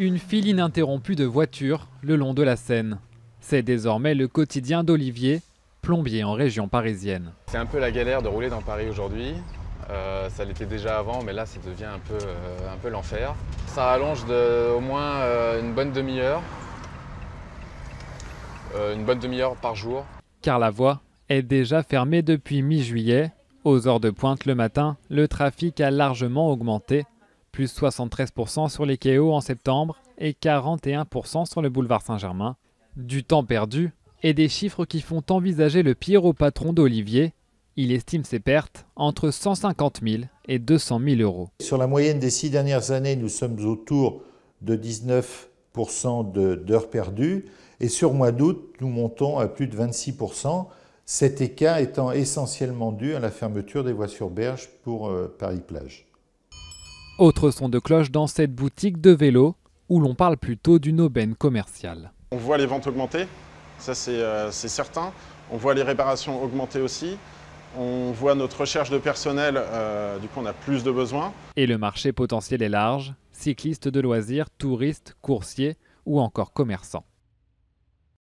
Une file ininterrompue de voitures le long de la Seine. C'est désormais le quotidien d'Olivier, plombier en région parisienne. C'est un peu la galère de rouler dans Paris aujourd'hui. Ça l'était déjà avant, mais là ça devient un peu l'enfer. Ça rallonge au moins une bonne demi-heure. Une bonne demi-heure par jour. Car la voie est déjà fermée depuis mi-juillet. Aux heures de pointe le matin, le trafic a largement augmenté. Plus 73% sur les quais hauts en septembre et 41% sur le boulevard Saint-Germain. Du temps perdu et des chiffres qui font envisager le pire au patron d'Olivier. Il estime ses pertes entre 150 000 et 200 000 euros. Sur la moyenne des 6 dernières années, nous sommes autour de 19% d'heures perdues. Et sur mois d'août, nous montons à plus de 26%. Cet écart étant essentiellement dû à la fermeture des voies sur berge pour Paris-Plage. Autre son de cloche dans cette boutique de vélo où l'on parle plutôt d'une aubaine commerciale. On voit les ventes augmenter, ça c'est certain. On voit les réparations augmenter aussi. On voit notre recherche de personnel, du coup on a plus de besoins. Et le marché potentiel est large, cyclistes de loisirs, touristes, coursiers ou encore commerçants.